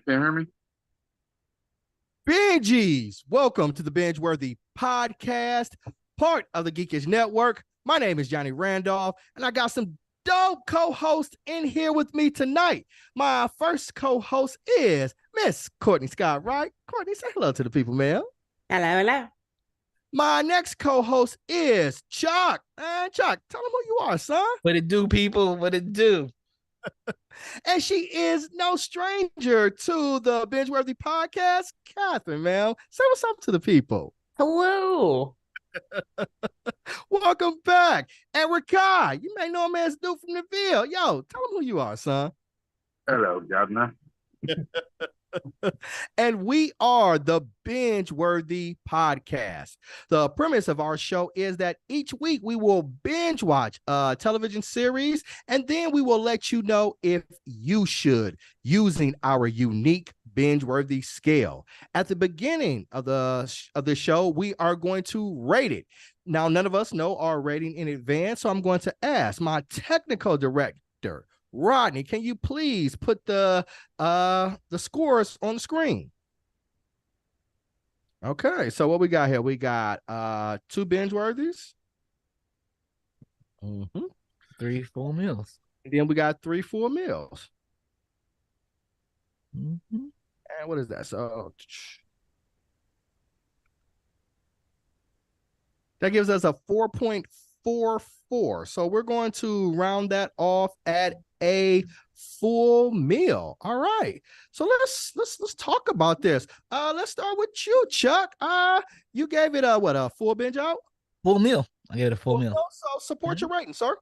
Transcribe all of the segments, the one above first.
Can you hear me? BGs, welcome to the BingeWorthy podcast, part of the Geekish Network. My name is Johnny Randolph, and I got some dope co-hosts in here with me tonight. My first co-host is Miss Courtney Scott, right? Courtney, say hello to the people, man. Hello, hello. My next co-host is Chuck. Chuck, tell them who you are, son. What it do, people? What it do? And she is no stranger to the BingeWorthy podcast, Catherine, man. Say what's up to the people. Hello. Welcome back. And Rakai, you may know him as Dude from the Ville. Yo, tell him who you are, son. Hello, Governor. And we are the BingeWorthy podcast. The premise of our show is that each week we will binge watch a television series, and then we will let you know if you should, using our unique BingeWorthy scale. At the beginning of the show, we are going to rate it. Now, none of us know our rating in advance, so I'm going to ask my technical director, Rodney, can you please put the scores on the screen? Okay, so what we got here? We got two binge worthies. Mm-hmm. 3 full meals. And then we got 3 full meals. Mm-hmm. And what is that? So that gives us a 4.44. So we're going to round that off at a full meal. All right. So let's talk about this. Let's start with you, Chuck. You gave it a full binge out? Full meal. I gave it a full meal. So support your rating, sir.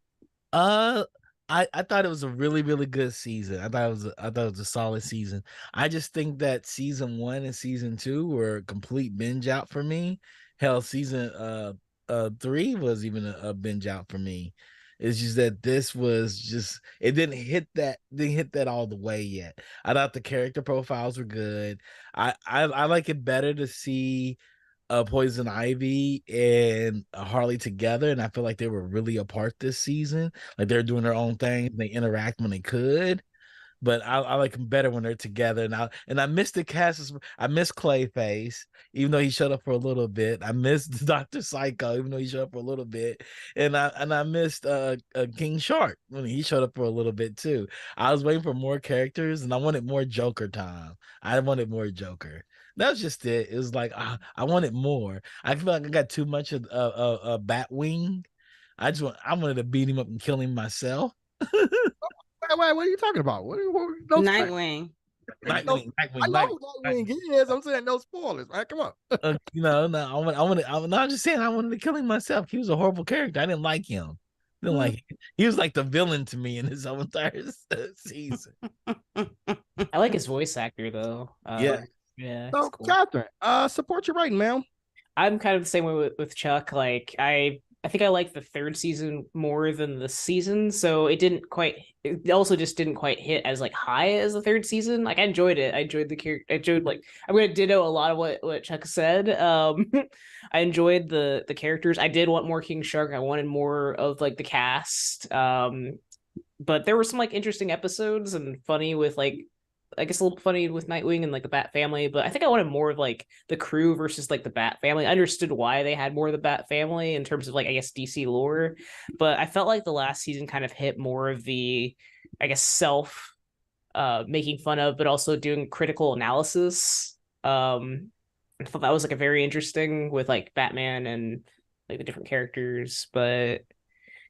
Uh, I thought it was a really, really good season. I thought it was a solid season. I just think that season 1 and season 2 were a complete binge out for me. Hell, season 3 was even a binge out for me. It's just that this was just it didn't hit that all the way yet. I thought the character profiles were good. I like it better to see Poison Ivy and Harley together, and I feel like they were really apart this season. Like they're doing their own thing, they interact when they could. But I like them better when they're together. And I miss the cast. I miss Clayface, even though he showed up for a little bit. I missed Dr. Psycho, even though he showed up for a little bit. And I missed King Shark when he showed up for a little bit too. I was waiting for more characters, and I wanted more Joker time. I wanted more Joker. That was just it. It was like I wanted more. I feel like I got too much of Batwing. I wanted to beat him up and kill him myself. Wait, what are you talking about? No Nightwing. I know who Nightwing is. I'm saying no spoilers. Right? Come on. No, I'm just saying I wanted to kill him myself. He was a horrible character. I didn't like him. Didn't like him. He was like the villain to me in his whole entire season. I like his voice actor though. Yeah. So, Cool. Catherine, support your rating, ma'am. I'm kind of the same way with Chuck. Like I think I like the third season more than the season, so it also just didn't quite hit as like high as the third season. Like I enjoyed it. I enjoyed the character. I enjoyed like I'm gonna ditto a lot of what Chuck said. I enjoyed the characters. I did want more King Shark. I wanted more of like the cast. But there were some like interesting episodes and funny with like I guess a little funny with Nightwing and like the Bat family, but I think I wanted more of like the crew versus like the Bat family. I understood why they had more of the Bat family in terms of like I guess DC lore, but I felt like the last season kind of hit more of the I guess self making fun of, but also doing critical analysis. I thought that was like a very interesting with like Batman and like the different characters, but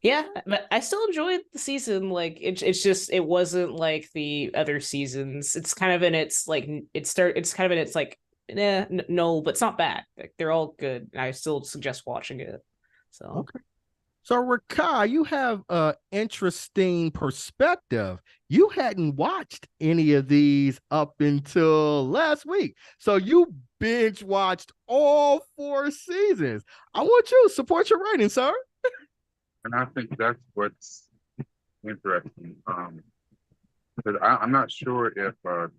yeah, but I still enjoyed the season. Like it's just it wasn't like the other seasons. It's kind of in its like it's kind of in its like no, but it's not bad. Like they're all good. I still suggest watching it. So okay. So Rakai, you have an interesting perspective. You hadn't watched any of these up until last week. So you binge watched all 4 seasons. I want you to support your rating, sir. And I think that's what's interesting. Because I'm not sure if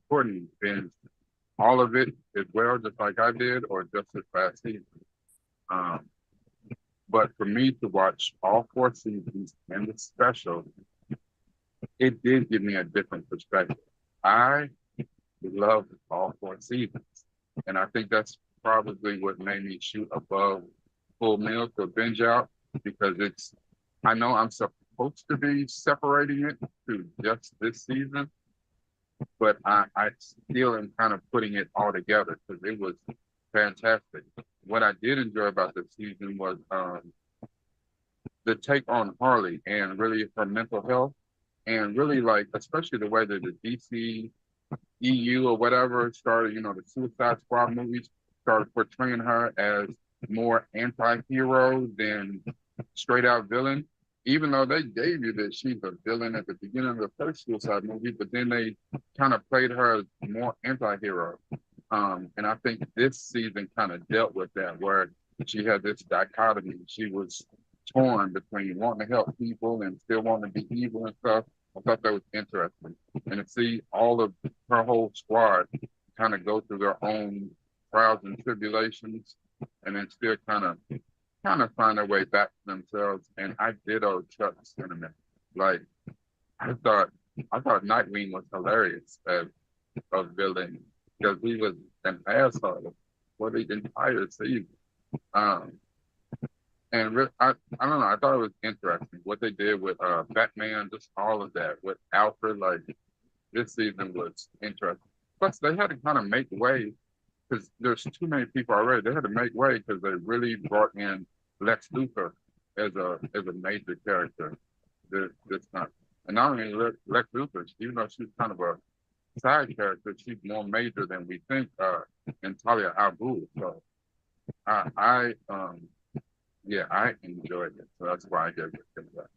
Courtney binged all of it as well, just like I did, or just this last season. But for me to watch all 4 seasons and the special, it did give me a different perspective. I loved all 4 seasons. And I think that's probably what made me shoot above full meal to binge out, because I know I'm supposed to be separating it to just this season, but I still am kind of putting it all together because it was fantastic. What I did enjoy about this season was the take on Harley and really her mental health, and really like especially the way that the DC EU or whatever started, the Suicide Squad movies started portraying her as more anti-hero than straight out villain, even though they gave you that she's a villain at the beginning of the first Suicide movie, but then they kind of played her as more anti-hero. And I think this season kind of dealt with that, where she had this dichotomy. She was torn between wanting to help people and still wanting to be evil and stuff. I thought that was interesting. And to see all of her whole squad kind of go through their own trials and tribulations and then still kind of find their way back to themselves. And I ditto Chuck's sentiment. Like, I thought I thought Nightwing was hilarious of villain because he was an asshole for the entire season. Um, I don't know. I thought it was interesting what they did with Batman, just all of that with Alfred. Like this season was interesting. Plus, they had to kind of make way because there's too many people already. They had to make way because they really brought in Lex Luthor as a major character this time. And not only Lex Luthor, even though she's kind of a side character, she's more major than we think. In Talia al Ghul. So I yeah, I enjoyed it. So that's why I gave it that.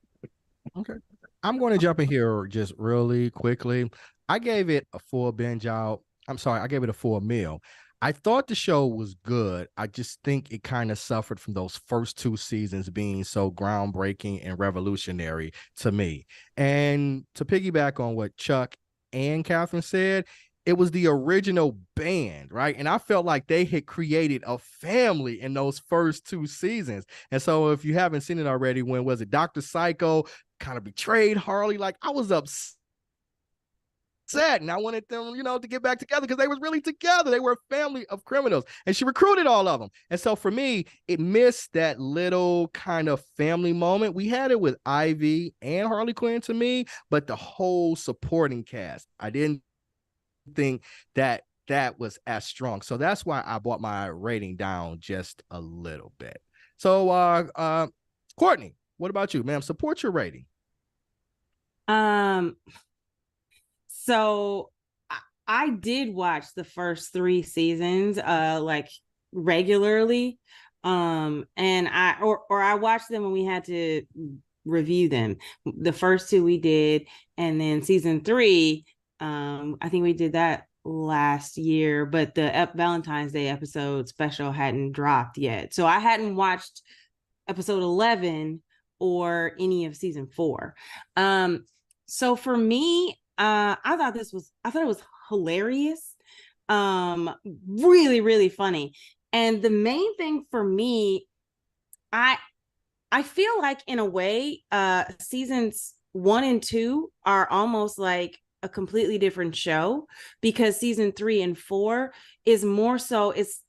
Okay. I'm going to jump in here just really quickly. I gave it a full binge out. I'm sorry, I gave it a full meal. I thought the show was good. I just think it kind of suffered from those first two seasons being so groundbreaking and revolutionary to me. And to piggyback on what Chuck and Catherine said, it was the original band, right? And I felt like they had created a family in those first two seasons. And so if you haven't seen it already, when was it Dr. Psycho kind of betrayed Harley? Like I was upset and I wanted them, to get back together because they was really together. They were a family of criminals and she recruited all of them. And so for me, it missed that little kind of family moment. We had it with Ivy and Harley Quinn to me, but the whole supporting cast, I didn't think that was as strong. So that's why I brought my rating down just a little bit. So Courtney, what about you, ma'am? Support your rating. So I did watch the first 3 seasons like regularly. And I watched them when we had to review them. The first 2 we did, and then season 3 I think we did that last year, but the Valentine's Day episode special hadn't dropped yet. So I hadn't watched episode 11 or any of season 4. So for me, I thought it was hilarious. Really, really funny. And the main thing for me, I feel like in a way, seasons 1 and 2 are almost like a completely different show, because season 3 and 4 is more so, it's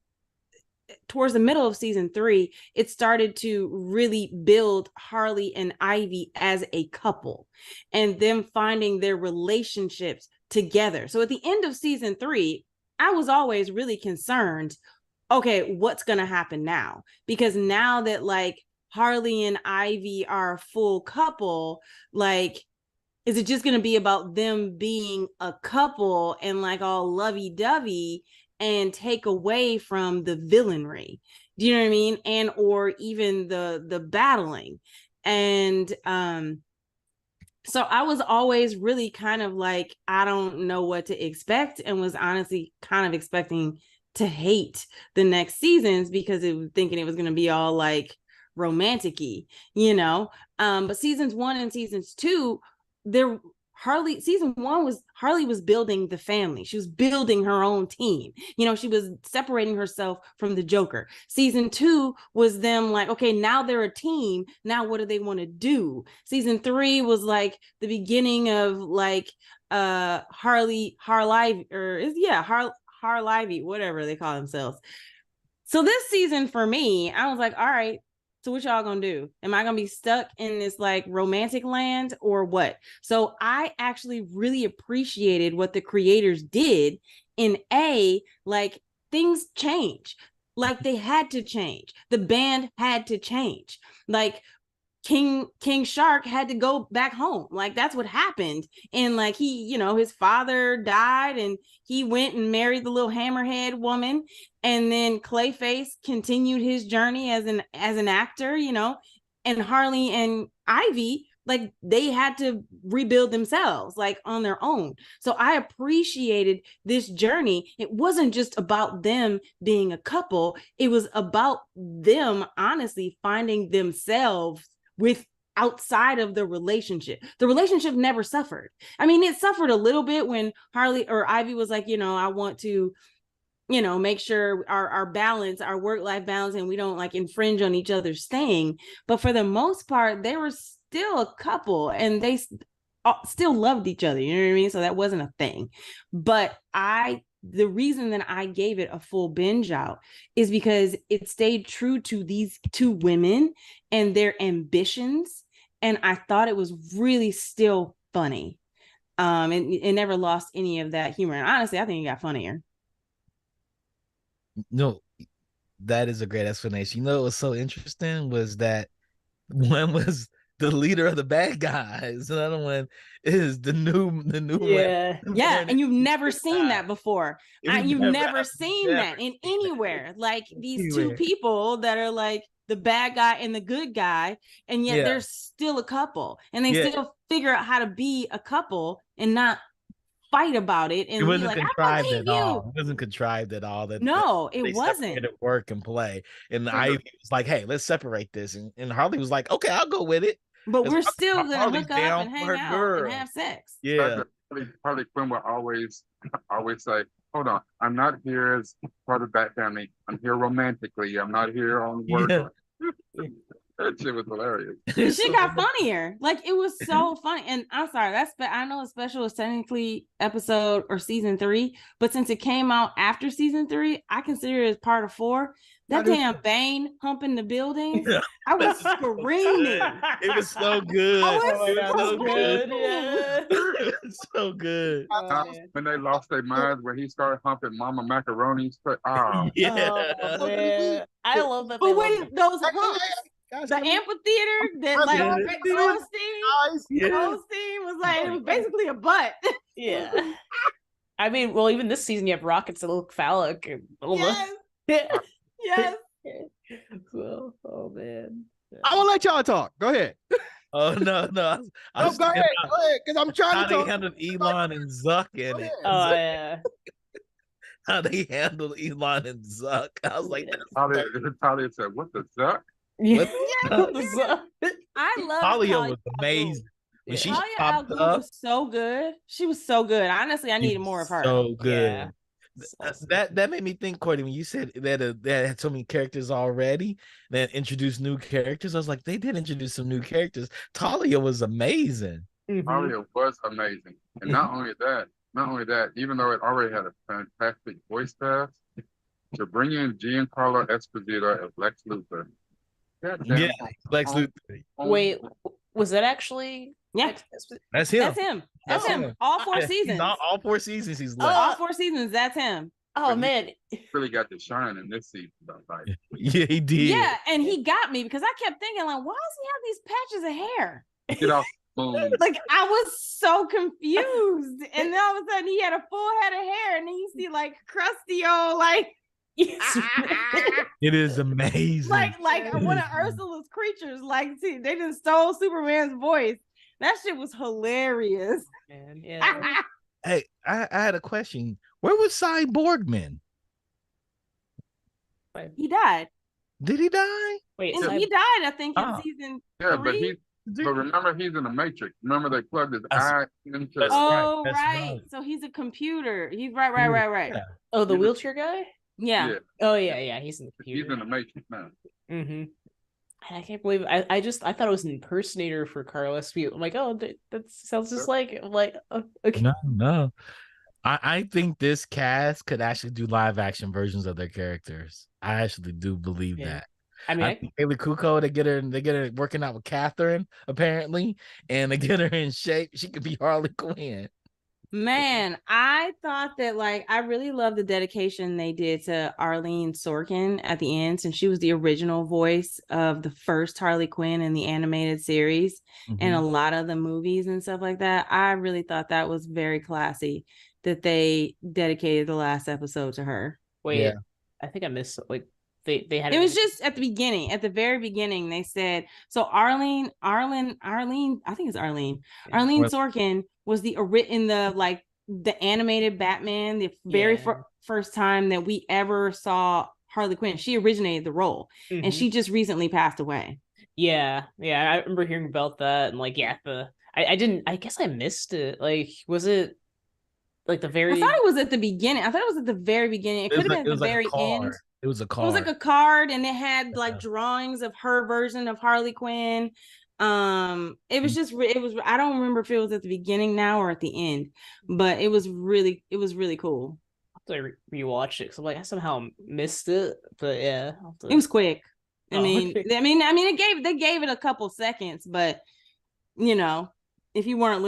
towards the middle of season 3, it started to really build Harley and Ivy as a couple and them finding their relationships together. So at the end of season 3, I was always really concerned, okay, what's going to happen now? Because now that like Harley and Ivy are a full couple, like, is it just going to be about them being a couple and like all lovey-dovey and take away from the villainry? Do you know what I mean? And or even the battling. And so I was always really kind of like, I don't know what to expect, and was honestly kind of expecting to hate the next seasons because it was thinking it was going to be all like romantic-y, but seasons 1 and seasons 2, season 1 was Harley was building the family. She was building her own team. She was separating herself from the Joker. Season 2 was them like, okay, now they're a team. Now what do they want to do? Season 3 was like the beginning of like Harley, whatever they call themselves. So this season for me, I was like, all right, so what y'all gonna do? Am I gonna be stuck in this like romantic land or what? So I actually really appreciated what the creators did in like things change. Like they had to change. The band had to change. Like King Shark had to go back home. Like that's what happened. And like he, his father died and he went and married the little hammerhead woman. And then Clayface continued his journey as an actor, and Harley and Ivy, like they had to rebuild themselves like on their own. So I appreciated this journey. It wasn't just about them being a couple. It was about them honestly finding themselves with outside of the relationship. The relationship never suffered. I mean, it suffered a little bit when Harley or Ivy was like, I want to, make sure our balance, our work-life balance, and we don't like infringe on each other's thing. But for the most part, they were still a couple, and still loved each other. You know what I mean? So that wasn't a thing. But the reason that I gave it a full binge out is because it stayed true to these two women and their ambitions. And I thought it was really still funny. It never lost any of that humor. And honestly, I think it got funnier. No, that is a great explanation. You know what was so interesting was that one was the leader of the bad guys. Another one is the new Yeah. Yeah, and you've never seen that before. You've never seen never that in anywhere. Like these two Anywhere. people that are like the bad guy and the good guy, and yet Yeah. they're still a couple, and they Yeah. still figure out how to be a couple and not fight about it and It be wasn't like, I contrived believe at you. all. It wasn't contrived at all. No, they it wasn't. separated work and play. And Ivy was like, hey, let's separate this. And Harley was like, okay, I'll go with it. But we're Harley- still gonna Harley's hook up down and for hang her out girl. and have sex. Yeah. Harley Quinn will always say, hold on, I'm not here as part of that family. I'm here romantically. I'm not here on work. Yeah. That shit was hilarious. The shit got funnier. Like it was so funny. And I'm sorry, I know the special is technically episode or season 3, but since it came out after season 3, I consider it as part of 4. That damn Bane humping the building, Yeah. I was screaming. It was so good. I was It was so good. Yeah. It was so good. When they lost their minds, when he started humping Mama Macaroni's, Yeah. Oh, man. I love that. But when those humps, the amphitheater that like Osteen was like, it was basically a butt. Yeah. I mean, well, even this season you have rockets that look phallic and Yes. So, oh man. I will let y'all talk. Go ahead. Oh no. I was Go ahead, because I'm trying how to they talk. handled Elon and Zuck in it. Oh yeah. How they handled Elon and Zuck. I was like, Talia said, what the fuck? Yeah. I love Talia was amazing. When she Talia al popped Ghul up, was so good. She was so good. Honestly, I needed more of her. So good. Yeah. That made me think, Courtney, when you said that had so many characters already that introduced new characters. I was like, they did introduce some new characters. Talia was amazing. Talia was amazing. And not only that, even though it already had a fantastic voice cast, to bring in Giancarlo Esposito as Lex Luthor. Yeah, Lex Luthor. Wait, was that actually? Yeah, that's him. That's him. That's him. All 4 seasons. All 4 seasons he's left. All 4 seasons. That's him. Oh man, really got to shine in this season. Like, yeah, he did. Yeah, and he got me because I kept thinking like, why does he have these patches of hair? get off the moon. Like I was so confused, and then all of a sudden he had a full head of hair, and then you see like crusty old like. It is amazing. like one of Ursula's creatures. Like, see, they just stole Superman's voice. That shit was hilarious. Man, yeah. Hey, I had a question. Where was Cyborgman? He died. Did he die? Wait, And so he died, I think, in Oh. season Yeah, 3. but remember he's in the Matrix. Remember they plugged his eye into that's Oh, right, right. So he's a computer. He's right. Yeah. oh, the wheelchair guy? Yeah. Oh yeah, he's in the computer. He's in the Matrix now. Mm-hmm. I can't believe I thought it was an impersonator for Carlos View. I'm like, oh, that sounds just like I'm like okay. No. I think this cast could actually do live action versions of their characters. I actually do believe Yeah. that. I mean, I think Haley Kuko, they get her working out with Catherine, apparently, and they get her in shape. She could be Harley Quinn. Man, I thought that like I really love the dedication they did to Arlene Sorkin at the end, since she was the original voice of the first Harley Quinn in the animated series and a lot of the movies and stuff like that. I really thought that was very classy that they dedicated the last episode to her. wait, Yeah. I think I missed like they had It was just at the beginning, at the very beginning, they said, so Arlene, I think it's Arlene Sorkin was in the like the animated Batman, the very first time that we ever saw Harley Quinn. She originated the role and she just recently passed away. Yeah, I remember hearing about that and like I guess I missed it. Like, was it like the very? I thought it was at the beginning. I thought it was at the very beginning. It could have been at the very end. It was a card. It was like a card, and it had like drawings of her version of Harley Quinn. It was just it was, I don't remember if it was at the beginning now or at the end, but it was really cool. I'll have to rewatch it because I'm like I somehow missed it, but yeah, It was quick. I Oh, mean, okay. they gave it a couple seconds, but you know, if you weren't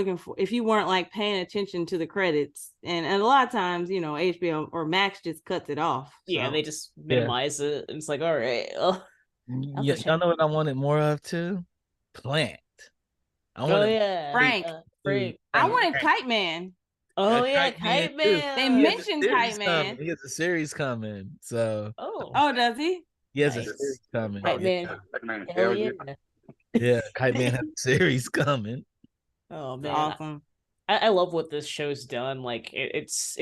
like paying attention to the credits, and a lot of times, you know, HBO or Max just cuts it off. Yeah, so. they just minimize it, and it's like, all right, Yeah, y'all know what I wanted more of too? Plant. I oh wanted yeah, Frank. Frank. I wanted Kite Man. Oh yeah, Man Kite too. They Man. He has a mentioned series Kite Man. coming. He has a series coming. So Oh, Oh, does he? he has a nice. series coming. Kite Man. That man, Hell yeah. Yeah, Kite Man has a series coming. Oh It's man, awesome. I love what this show's done. Like it's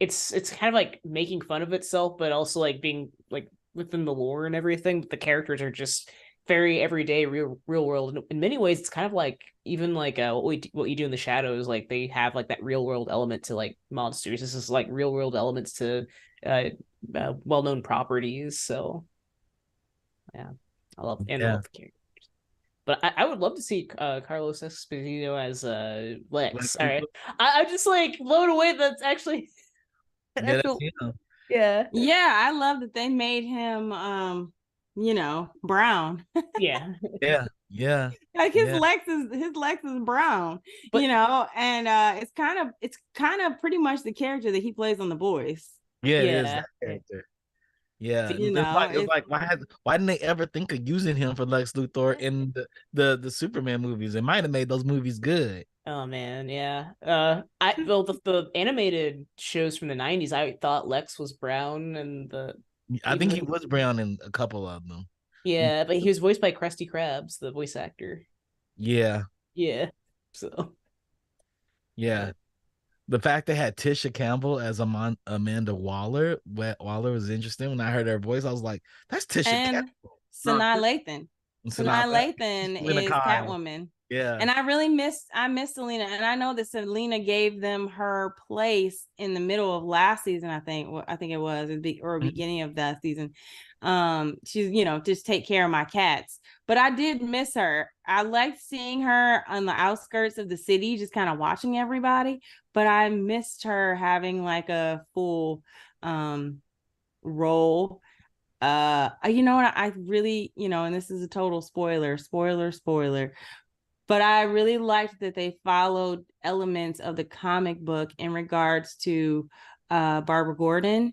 kind of like making fun of itself, but also like being like within the lore and everything. But the characters are just very everyday, real world. In many ways, it's kind of like even like what you do in the shadows. Like they have like that real world element to like monsters. This is like real world elements to well known properties. So yeah, I love and I Yeah. love the characters. But I would love to see Carlos Esposito as Lex. All right, I'm just like blown away. That's actually Yeah, I feel, that's him. yeah, Yeah, I love that they made him you know, brown. yeah. Yeah. Like Yeah. his Lex is brown, But you know, and it's kind of pretty much the character that he plays on The Boys. Yeah, it is yeah, that character. Yeah, You know, it's like why didn't they ever think of using him for Lex Luthor in the Superman movies? It might have made those movies good. oh man, yeah. The animated shows from the '90s, I thought Lex was brown, and I think he was brown in a couple of them. yeah, but he was voiced by Krusty Krabs, the voice actor. Yeah, Yeah, so yeah. The fact they had Tisha Campbell as Amanda Waller was interesting. When I heard her voice, I was like, "That's Tisha and Campbell." Sanaa Lathan. Sanaa Lathan Selena is Kyle. Catwoman. Yeah, And I miss Selena, and I know that Selena gave them her place in the middle of last season. I think it was beginning of that season. She's, you know, just take care of my cats. But I did miss her. I liked seeing her on the outskirts of the city, just kind of watching everybody. But I missed her having like a full role. You know what? I really, you know, and this is a total spoiler, but I really liked that they followed elements of the comic book in regards to Barbara Gordon.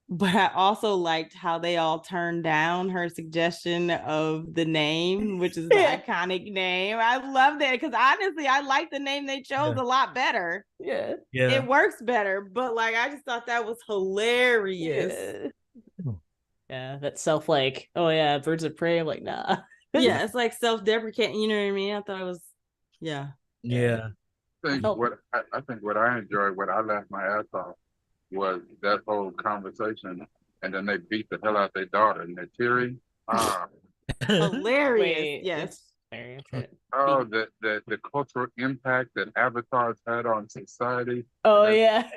But I also liked how they all turned down her suggestion of the name, which is the iconic name. I love that because honestly, I like the name they chose a lot better. yeah, It works better, but like I just thought that was hilarious. Yeah, that self like, oh yeah, birds of prey. I'm like, nah. Yeah, it's like self-deprecating, you know what I mean? I thought it was yeah. I think what I enjoyed, what I laughed my ass off, was that whole conversation, and then they beat the hell out their daughter, and they're teary. hilarious. Wait, Yes. Oh, the cultural impact that avatars had on society. Oh yeah.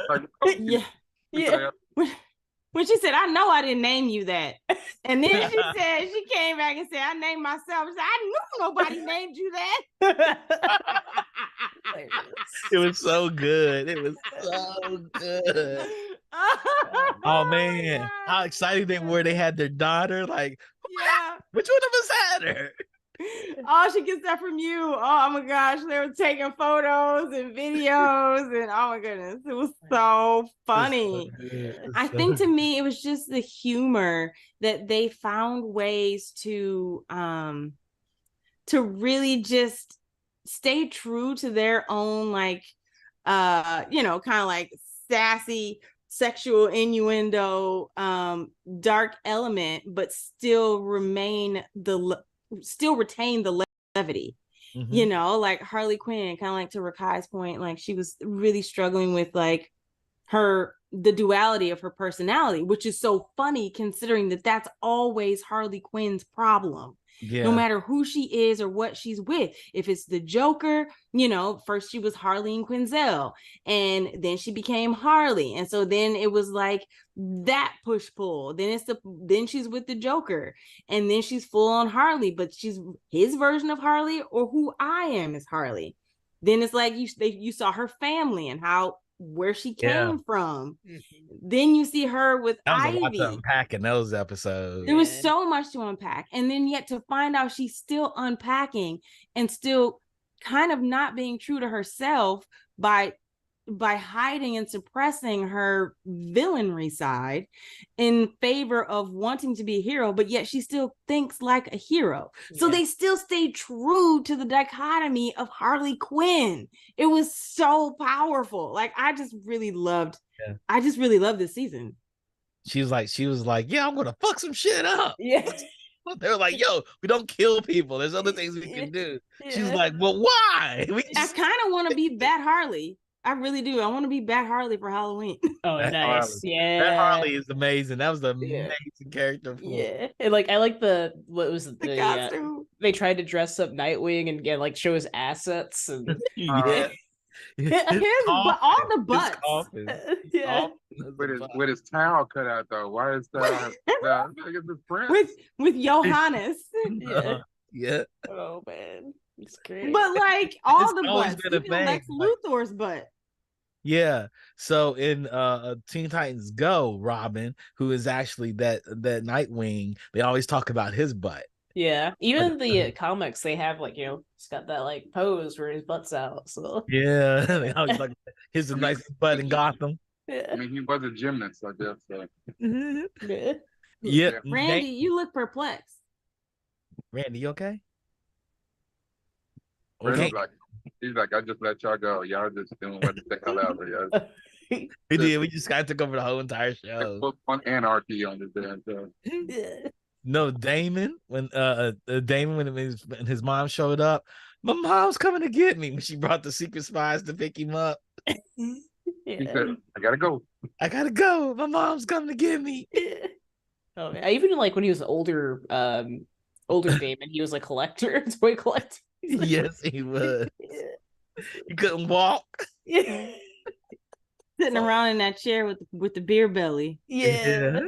Like, Yeah. Yeah. When she said, I know I didn't name you that. And then she came back and said, I named myself. She said, I knew nobody named you that. It was so good. It was so good. Oh man, God. how excited they were! They had their daughter. Like, Yeah. which one of us had her? Oh, she gets that from you. Oh my gosh, they were taking photos and videos, and oh my goodness, it was so funny. I think to me, it was just the humor that they found ways to really just stay true to their own, like, you know, kind of like sassy sexual innuendo, dark element, but still retain the levity. You know, like Harley Quinn, kind of like to Rakai's point, like she was really struggling with like the duality of her personality, which is so funny considering that that's always Harley Quinn's problem. Yeah. No matter who she is or what she's with. If it's the Joker, first she was Harley and Quinzel, and then she became Harley. And so then it was like that push-pull. Then she's with the Joker, and then she's full on Harley, but she's his version of Harley, or who I am is Harley. Then it's like you saw her family and where she came from. Then you see her with Ivy. That was a lot to unpack in those episodes. There was so much to unpack, and then yet to find out she's still unpacking and still kind of not being true to herself by hiding and suppressing her villainry side in favor of wanting to be a hero, but yet she still thinks like a hero. So they still stay true to the dichotomy of Harley Quinn. It was so powerful. Like I just really loved this season. She was like, yeah, I'm gonna fuck some shit up. Yeah. They were like, yo, we don't kill people. There's other things we can do. She's like, well, why? I kind of want to be Bat Harley. I really do. I want to be Bat Harley for Halloween. Oh, nice. Harley. Yeah. That Harley is amazing. That was the amazing character. Yeah. And I like the costume. They tried to dress up Nightwing and get show his assets and All the butts. Yeah. With his towel cut out though. Why is that? with Johannes. Yeah. Oh man. It's great. But all the always butts, been a even thing. Lex Luthor's butt. Yeah. So in Teen Titans Go, Robin, who is actually that Nightwing, they always talk about his butt. Yeah. Even the comics, they have it's got that pose where his butt's out. So yeah, they always here's a nice butt in Gotham. Yeah. I mean, he was a gymnast, I guess. So. Yeah. Randy, you look perplexed. Randy, you okay? Okay. He's like, I just let y'all go. Y'all just doing what the hell out of y'all. We did. We just kind of took over the whole entire show. Put fun anarchy on this damn show. No, Damon, when his mom showed up, my mom's coming to get me when she brought the secret spies to pick him up. He said, I gotta go. My mom's coming to get me. Oh, I even when he was older Damon, he was a collector, toy collector. Yes, he was. He couldn't walk. Sitting around in that chair with the beer belly. Yeah.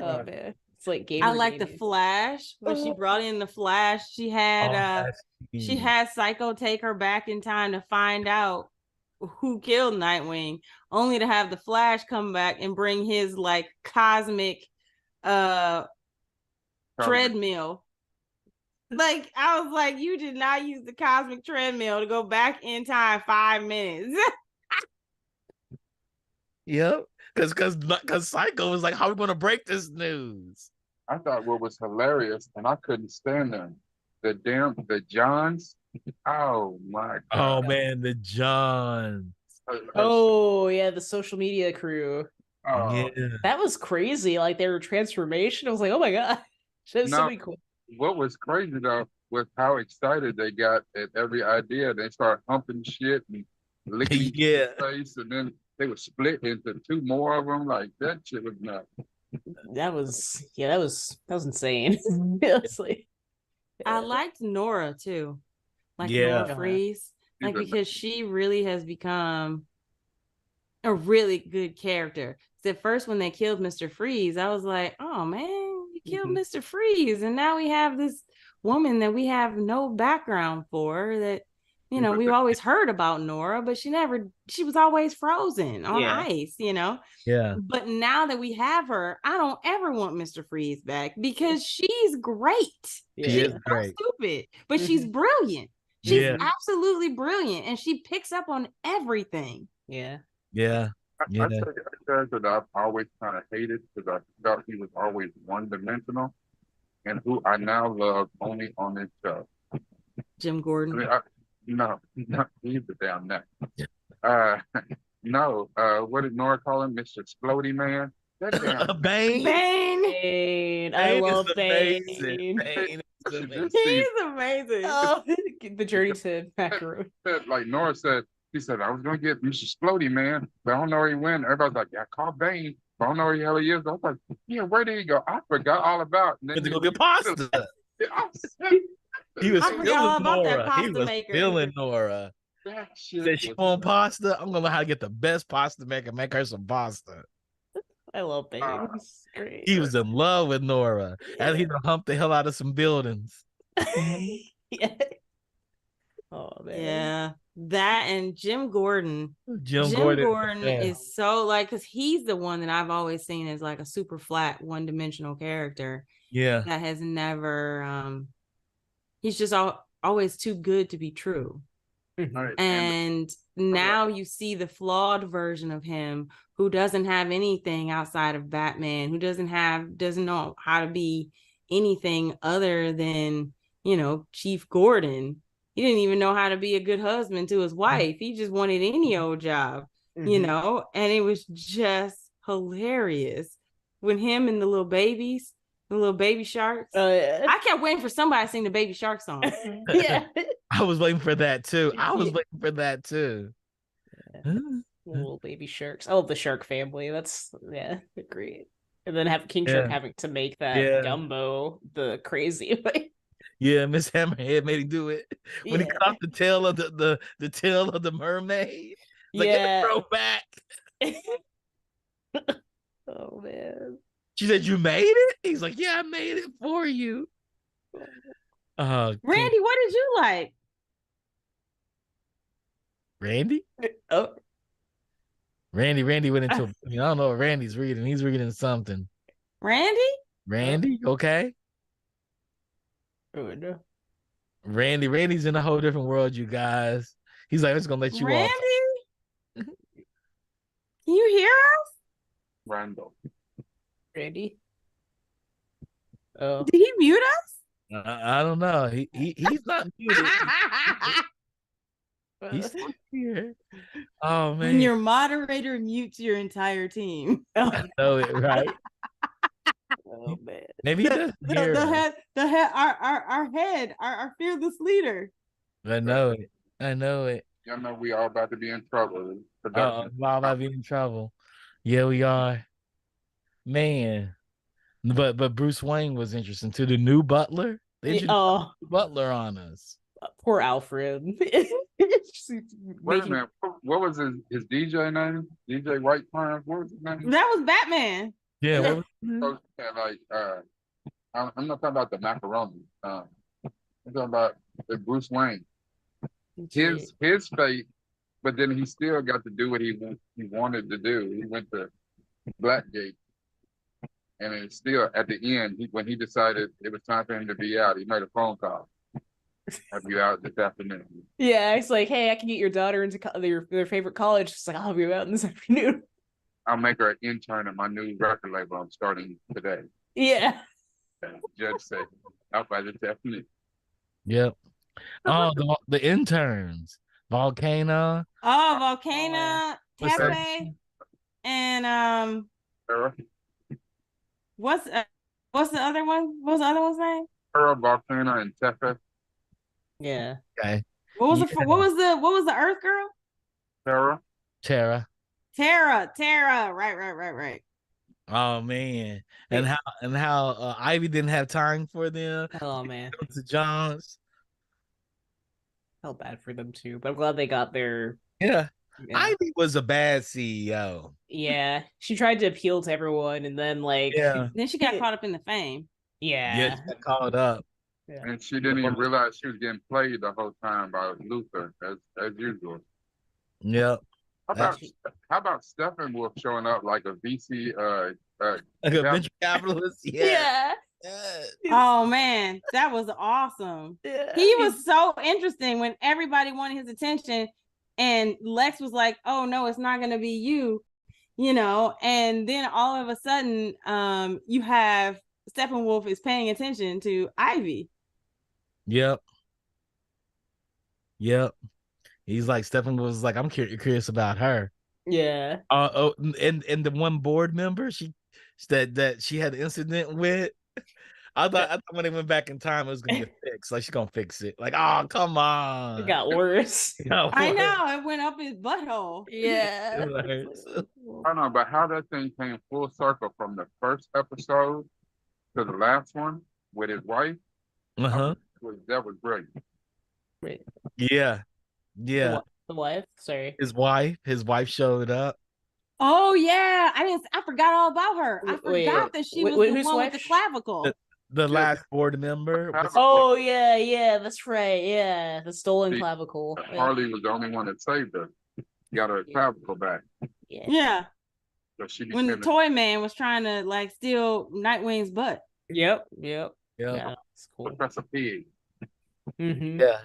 Oh man. It's gamer. I like the Flash. When she brought in the Flash, she had Psycho take her back in time to find out who killed Nightwing, only to have the Flash come back and bring his cosmic treadmill. I was like, you did not use the cosmic treadmill to go back in time 5 minutes. Yep. Because Psycho was like, how are we going to break this news? I thought what was hilarious, and I couldn't stand them. The Johns. Oh my God. Oh man, the Johns. Oh yeah, the social media crew. Oh, yeah. That was crazy. Their transformation. I was like, oh my God. That's so cool. What was crazy though was how excited they got at every idea. They started humping shit and licking each other's face, and then they were split into 2 more of them. That shit was nuts. That was insane. Honestly. I liked Nora too. Nora Freeze. Because she really has become a really good character. At first when they killed Mr. Freeze, I was like, oh man, you killed Mr. Freeze. And now we have this woman that we have no background for that, we've always heard about Nora, but she was always frozen on ice, Yeah. But now that we have her, I don't ever want Mr. Freeze back because she's great. She's great. Stupid, but she's brilliant. She's absolutely brilliant, and she picks up on everything. Yeah. Yeah. I said a character that I've always kind of hated because I thought he was always one-dimensional, and who I now love only on this show. Jim Gordon. No, he's the damn neck. No, what did Nora call him? Mr. Explodey Man? That damn Bane. I love Bane. Bane is amazing. He's amazing. Oh, the journey to Macaroon. Nora said, He said, I was gonna get Mr. Splody, man, but I don't know where he went. Everybody's like, yeah, call Bane. But I don't know where the hell he is. I was like, yeah, where did he go? I forgot all about it. And Went to then go get pasta. He was I forgot feeling all about that Nora. He pasta was maker. feeling Nora. that shit Said she was- want pasta. I'm gonna learn how to get the best pasta maker. Make her some pasta. I love Bane. Ah. He's great. He was in love with Nora, and he done humped the hell out of some buildings. Yeah. Oh man. Yeah, that and Jim Gordon. Jim Jim Gordon, Gordon yeah. is so like, because he's the one that I've always seen as like a super flat, one-dimensional character Yeah, that has never. He's just always too good to be true. Right. And now you see the flawed version of him who doesn't have anything outside of Batman, who doesn't know how to be anything other than, Chief Gordon. He didn't even know how to be a good husband to his wife. He just wanted any old job, and it was just hilarious when him and the little babies, the little baby sharks. Yeah. I kept waiting for somebody to sing the baby shark song. Yeah. I was waiting for that too. Little baby sharks. I love the shark family. That's they're great. And then have King Shark having to make that gumbo the crazy way. Yeah, Miss Hammerhead made him do it when he cut off the tail of the tail of the mermaid. Like, Yeah. throw back. Oh man. She said, "You made it." He's like, "Yeah, I made it for you." Randy, what did you like? Randy Oh, went into. I don't know what Randy's reading. He's reading something. Randy? Okay. oh no. Randy's in a whole different world, you guys. He's like, I'm just gonna let you Randy? off. Can you hear us? Randall. Randy. Oh. Did he mute us? I don't know. He's not muted. He's still here. Oh man. When your moderator mutes your entire team. I know it, right? Oh man. Maybe he doesn't hear us. Our fearless leader. I know it. Y'all know we all about to be in trouble. We're all about to be in trouble. Yeah, we are. Man. But Bruce Wayne was interesting too. The new butler. They introduced a new butler on us. Poor Alfred. Wait a minute. What was his DJ name? DJ White Pine? What was his name? That was Batman. Yeah. What was I'm not talking about the macaroni. I'm talking about the Bruce Wayne. His fate, but then he still got to do what he wanted to do. He went to Blackgate, and it's still at the end when he decided it was time for him to be out. He made a phone call. I'll be out this afternoon. Yeah, it's like, hey, I can get your daughter into their favorite college. It's like, I'll be out this afternoon. I'll make her an intern at my new record label. I'm starting today. Yeah. And the judge said, out by this afternoon. Yep. Oh, the interns. Volcano. Oh, Volcano, What's that? Cafe, and Sarah, what's the other one? What was the other one's name? Volcano, and Tefe. Yeah. Okay. What was the Earth girl? Sarah. Tara. Tara. Right. Oh man. And how Ivy didn't have time for them. Oh man. To John's. Felt bad for them too, but I'm glad they got their. Yeah. Yeah. Ivy was a bad CEO. Yeah, she tried to appeal to everyone, and then Then she got caught up in the fame. yeah, She got called up. Yeah. And she didn't even realize she was getting played the whole time by Luther, as usual. Yep. How about Steppenwolf showing up like a VC? Like a venture capitalist. Yeah. Oh man, that was awesome. Yeah. He was so interesting when everybody wanted his attention, and Lex was like, "Oh no, it's not gonna be you," And then all of a sudden, you have Steppenwolf is paying attention to Ivy. Yep. He's like Steppenwolf was like, I'm curious about her. Yeah. And the one board member that she had an incident with. I thought when they went back in time, it was gonna get fixed. Like she's gonna fix it. Like, oh, come on. It got worse. It got I worse. know it went up his butthole. Yeah. It hurts. I don't know, but how that thing came full circle from the first episode to the last one with his wife, Uh-huh. that was great. Wait, Yeah. Yeah. the wife? Sorry. His wife showed up. Oh yeah, I forgot all about her. I Wait, forgot that she was wait, the whose one wife? with the clavicle. The Yeah. last board member. Oh yeah, that's right. Yeah, the stolen See, clavicle. Yeah. Harley was the only one that saved her. Got her clavicle back. Yeah. Yeah, So she when the became toy man was trying to like steal Nightwing's butt. Yep. Yeah. Yeah, that's cool. Professor Pig. Mm-hmm. Yeah.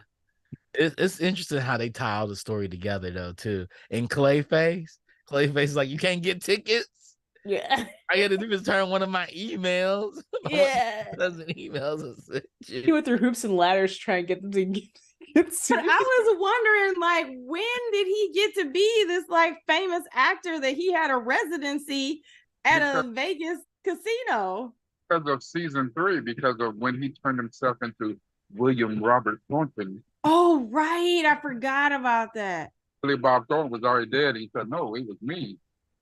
It's interesting how they tie all the story together though, too. And Clayface is like, you can't get tickets. Yeah. I had to do is turn one of my emails. Yeah. Dozen emails and sent He you. went through hoops and ladders to try and get them to get But serious. I was wondering, like, when did he get to be this like famous actor that he had a residency at a Vegas casino? Because of season 3, because of when he turned himself into William Robert Thornton. Oh right, I forgot about that. Billy Bob Thornton was already dead. He said, no, it was me.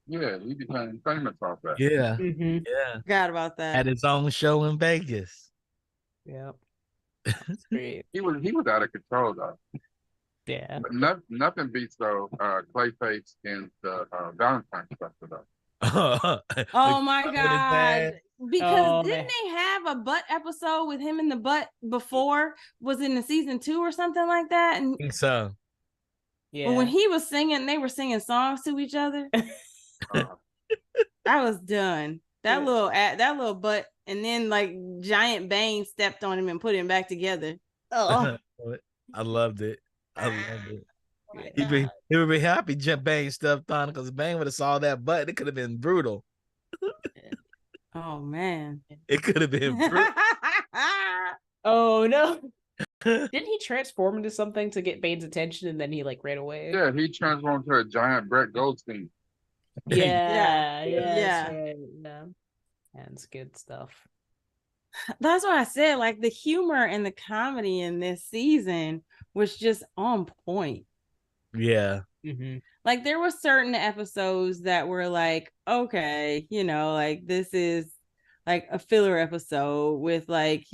Yeah, he became famous off that. Yeah. Mm-hmm. Yeah. Forgot about that. Had his own show in Vegas. Yep. That's great. He was out of control though. Yeah. But nothing beats though Clayface and the Valentine's special though. Oh my god. Because didn't man. they have a butt episode with him in the butt before? Was in the season 2 or something like that? And I think so. Yeah. when he was singing, they were singing songs to each other. I was done. That little butt, and then like Giant Bane stepped on him and put him back together. Oh. I loved it. I loved it. Yeah. He would be happy Bane stepped on because Bane would have saw that butt. It could have been brutal. Oh man. It could have been brutal. Oh no. Didn't he transform into something to get Bane's attention and then he like ran away? Yeah, he transformed to a giant Brett Goldstein. Yeah. Yeah. That's right. Yeah. That's good stuff. That's what I said. Like the humor and the comedy in this season was just on point. Yeah. Mm-hmm. Like there were certain episodes that were like, okay, like this is like a filler episode with like,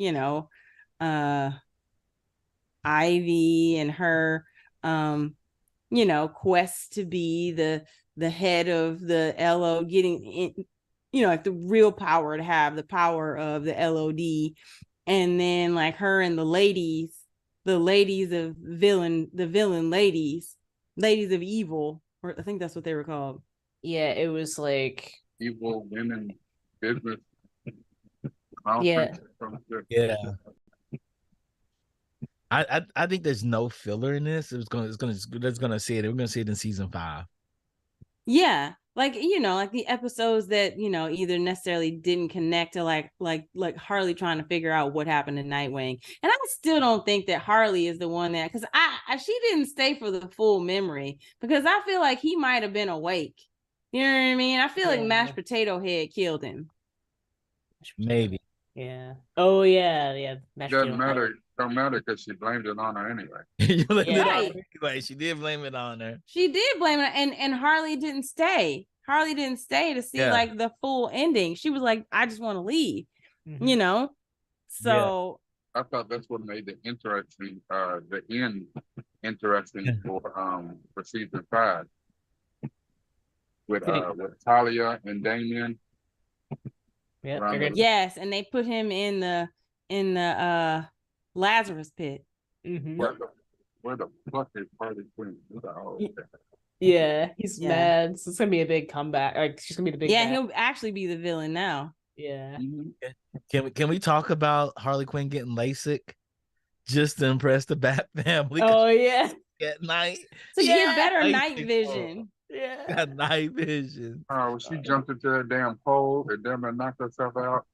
Ivy and her quest to be the head of the LO, getting in, like the real power, to have the power of the LOD, and then like her and the ladies of the villain ladies of evil, or I think that's what they were called. Yeah, it was like Evil women business. Yeah. Yeah. I think there's no filler in this. We're gonna see it in season 5. Yeah, like like the episodes that either necessarily didn't connect to like Harley trying to figure out what happened to Nightwing, and I still don't think that Harley is the one that, because she didn't stay for the full memory, because I feel like he might have been awake. You know what I mean? I feel like Mashed Potato Head killed him. Maybe. Yeah. Oh yeah. Don't matter because she blamed it on her anyway. Right. Anyway, she did blame it on her. She did blame it, and Harley didn't stay. Harley didn't stay to see like the full ending. She was like, I just want to leave. Mm-hmm. So I thought that's what made the end interesting for season 5 with Talia and Damien. Yeah, Around the- yes, and they put him in the Lazarus pit. Mm-hmm. Where the fuck is Harley Quinn? Yeah, he's mad. So it's gonna be a big comeback. Like she's gonna be the big. Yeah, bad. he'll actually be the villain now. Yeah. Can we talk about Harley Quinn getting LASIK just to impress the Bat family? Oh yeah. At night. To get better LASIK night vision. Yeah. Got night vision. Oh, she jumped into that damn pole and damn it knocked herself out.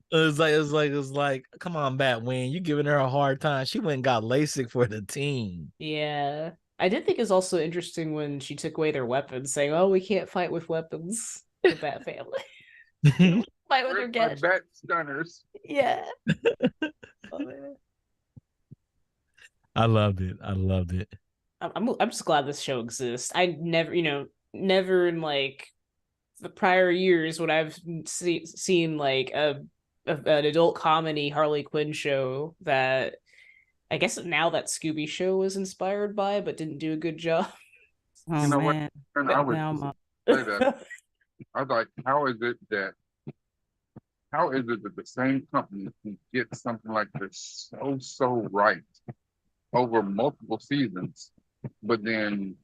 It's like, come on, Batwing, you giving her a hard time. She went and got LASIK for the team. Yeah. I did think it's also interesting when she took away their weapons, saying, "Oh, we can't fight with weapons." The Bat family. Fight with Where's their my gadgets. bat stunners? Yeah. I loved it. I loved it. I'm just glad this show exists. I never, never in like the prior years would I've seen like an adult comedy Harley Quinn show that I guess now that Scooby show was inspired by, but didn't do a good job. Oh You know what? man, And I would Velma. say that. I was like, how is it that the same company can get something like this so right over multiple seasons, but then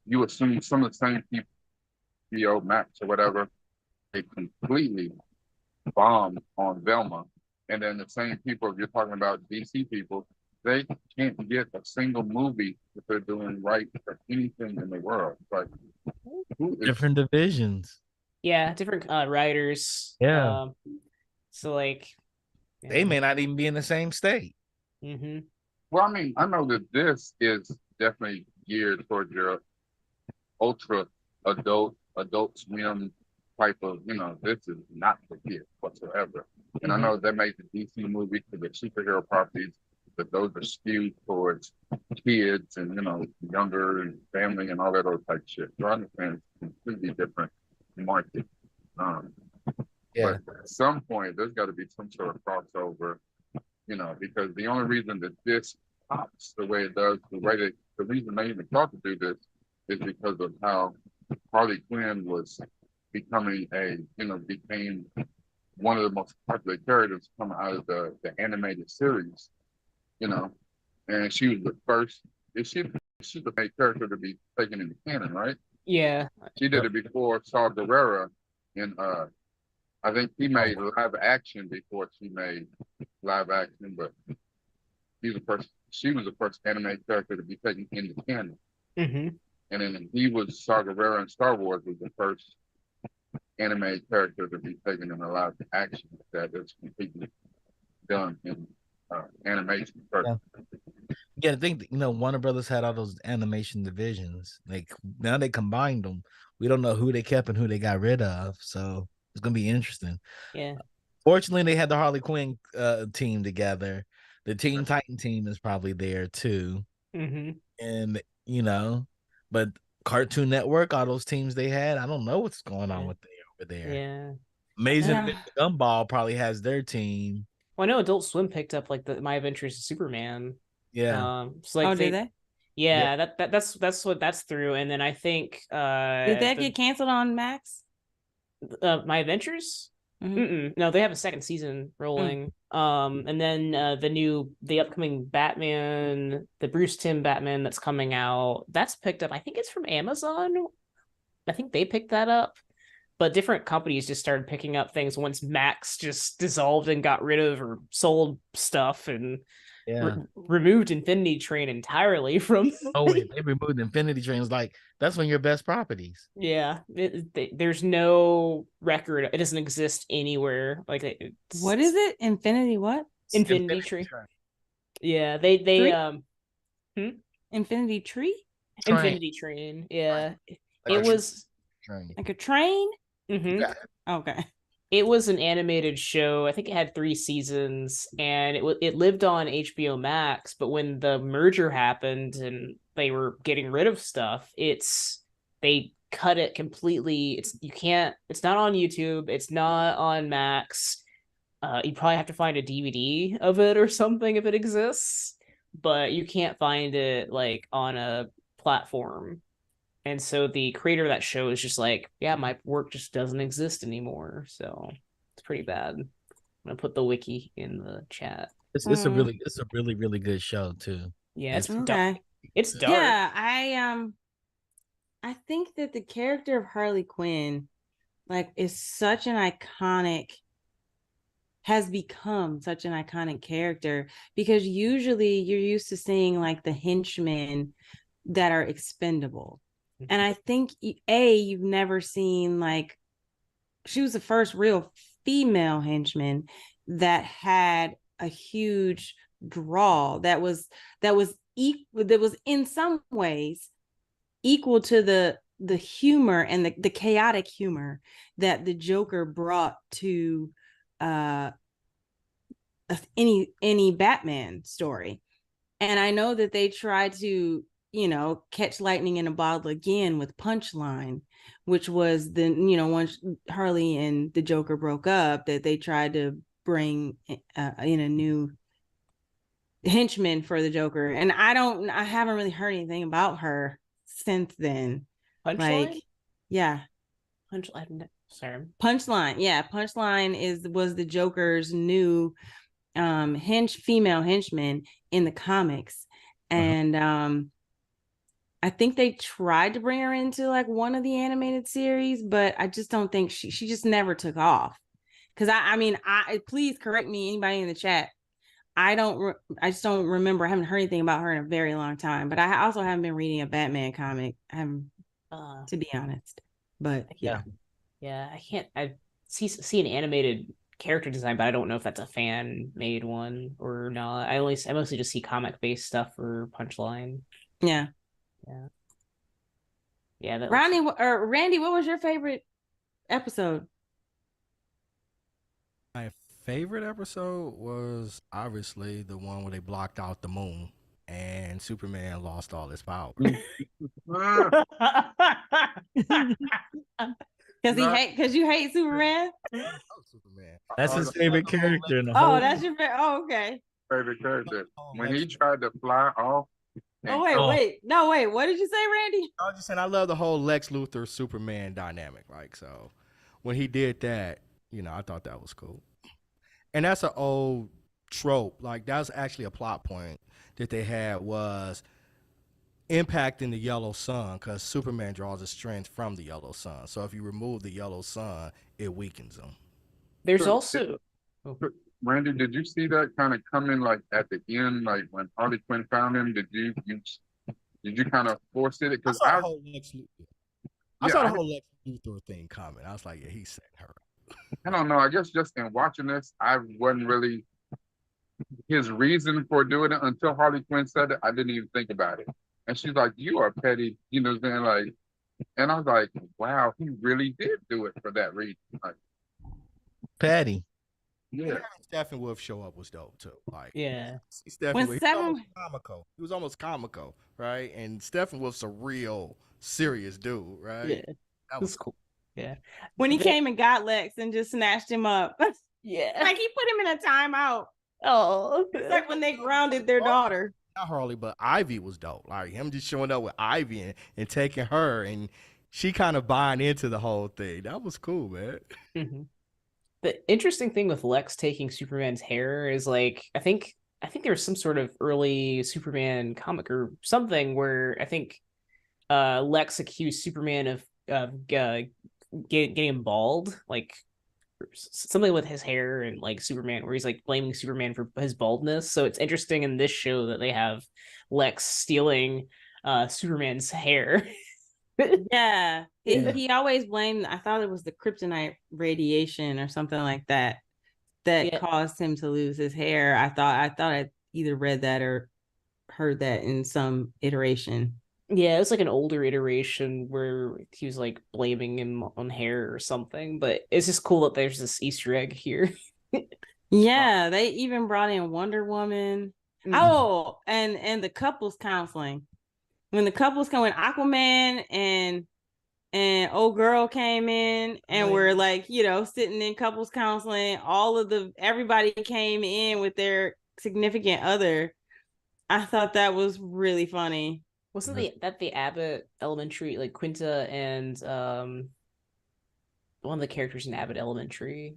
you assume some of the same people, HBO Max or whatever, they completely bomb on Velma, and then the same people, if you're talking about DC people, they can't get a single movie that they're doing right for anything in the world. Like, who is Different divisions. Yeah, different writers. Yeah. So like, They may not even be in the same state. Mm-hmm. Well, I mean, I know that this is definitely geared towards your ultra adult swim type of, this is not for kids whatsoever. And I know they made the DC movie for the superhero properties, but those are skewed towards kids and, younger and family and all that other type of shit. So I understand it's completely different market. Yeah. But at some point, there's got to be some sort of crossover, because the only reason that this pops the way it does, the reason they even thought to do this is because of how Harley Quinn was became one of the most popular characters coming out of the animated series, and she was the first. She's the main character to be taken into canon, right? Yeah. She did it before Saw Gerrera in I think he made live action before she made live action, but she was the first animated character to be taken into canon. Mm-hmm. And then Saw Gerrera in Star Wars was the first animated character to be taken in a live action that is completely done in animation. Yeah. Yeah, I think Warner Brothers had all those animation divisions. Like now they combined them. We don't know who they kept and who they got rid of. So it's gonna be interesting. Yeah. Fortunately, they had the Harley Quinn team together. The Teen Titan team is probably there too. Mm-hmm. And but Cartoon Network, all those teams they had, I don't know what's going on with over there. Yeah. Amazing Gumball probably has their team. Well, I know Adult Swim picked up like the My Adventures of Superman. Yeah. So like did they? Yeah, that's what that's through. And then I think did that get canceled on Max? My Adventures? No, they have a second season rolling. And then the upcoming Batman, the Bruce Timm Batman that's coming out, that's picked up. I think it's from Amazon. I think they picked that up. But different companies just started picking up things once Max just dissolved and got rid of or sold stuff and removed Infinity Train entirely from. Oh wait, they removed Infinity Trains. Like that's one of your best properties. Yeah, there's no record. It doesn't exist anywhere. Like what is it? Infinity what? Infinity Tree. Yeah, they Infinity Tree. Train. Infinity Train. Yeah, like it was like a train. Mm-hmm. Okay. It was an animated show. I think it had 3 seasons, and it lived on HBO Max. But when the merger happened and they were getting rid of stuff, they cut it completely. It's not on YouTube. It's not on Max. You probably have to find a DVD of it or something if it exists, but you can't find it like on a platform. And so the creator of that show is just like, yeah, my work just doesn't exist anymore. So it's pretty bad. I'm gonna put the wiki in the chat. It's a really, really good show too. Yeah, it's dark. It's dark. Yeah, I think that the character of Harley Quinn, is such an iconic, has become such an iconic character, because usually you're used to seeing the henchmen that are expendable. And I think you've never seen she was the first real female henchman that had a huge draw that was in some ways equal to the humor and the chaotic humor that the Joker brought to any Batman story. And I know that they tried to, catch lightning in a bottle again with Punchline, which was once Harley and the Joker broke up, that they tried to bring in a new henchman for the Joker. And I haven't really heard anything about her since then. Punchline? Like, yeah. Sorry. Punchline. Yeah. Punchline was the Joker's new female henchman in the comics. And I think they tried to bring her into like one of the animated series, but I just don't think she just never took off. Because I please correct me, anybody in the chat. I just don't remember. I haven't heard anything about her in a very long time. But I also haven't been reading a Batman comic. To be honest. But yeah, I can't. I see an animated character design, but I don't know if that's a fan made one or not. I mostly just see comic based stuff for Punchline. Yeah. Randy, what was your favorite episode? My favorite episode was obviously the one where they blocked out the moon and Superman lost all his power. Because you hate Superman? Superman. That's his favorite character in the whole. Oh, that's your favorite. Oh, okay. Favorite character. When he tried to fly off. Wait. No, wait. What did you say, Randy? I was just saying I love the whole Lex Luthor Superman dynamic. Like, so when he did that, I thought that was cool. And that's an old trope. Like, that was actually a plot point that they had, was impacting the yellow sun, because Superman draws his strength from the yellow sun. So if you remove the yellow sun, it weakens him. There's also Randy, did you see that kind of coming like at the end, like when Harley Quinn found him? Did you kind of force it? Because I saw the whole Lex Luthor thing coming. I was like, yeah, he set her up. I don't know. I guess just in watching this, I wasn't really his reason for doing it until Harley Quinn said it. I didn't even think about it. And she's like, "You are petty," you know what I'm saying? Like, and I was like, "Wow, he really did do it for that reason." Like, petty. Yeah. Steppenwolf show up was dope too. Like, yeah, comical. He was almost comical, right? And Steppenwolf's a real serious dude, right? Yeah, that was cool. Yeah, when he came and got Lex and just snatched him up. Yeah, like he put him in a timeout. Oh, it's like when they grounded their daughter. Not Harley, but Ivy was dope. Like him just showing up with Ivy and taking her, and she kind of buying into the whole thing. That was cool, man. Mm-hmm. The interesting thing with Lex taking Superman's hair is like, I think there was some sort of early Superman comic or something where I think Lex accused Superman of getting bald, like something with his hair, and like Superman, where he's like blaming Superman for his baldness. So it's interesting in this show that they have Lex stealing Superman's hair. Yeah. He always blamed, I thought it was the kryptonite radiation or something like that caused him to lose his hair. I thought I either read that or heard that in some iteration. Yeah, it was like an older iteration where he was like blaming him on hair or something, but it's just cool that there's this Easter egg here. Yeah, they even brought in Wonder Woman. Mm-hmm. Oh, and the couples counseling. When the couples come in, Aquaman and old girl came in and were like, sitting in couples counseling, everybody came in with their significant other. I thought that was really funny. Wasn't the Abbott Elementary, like Quinta and one of the characters in Abbott Elementary?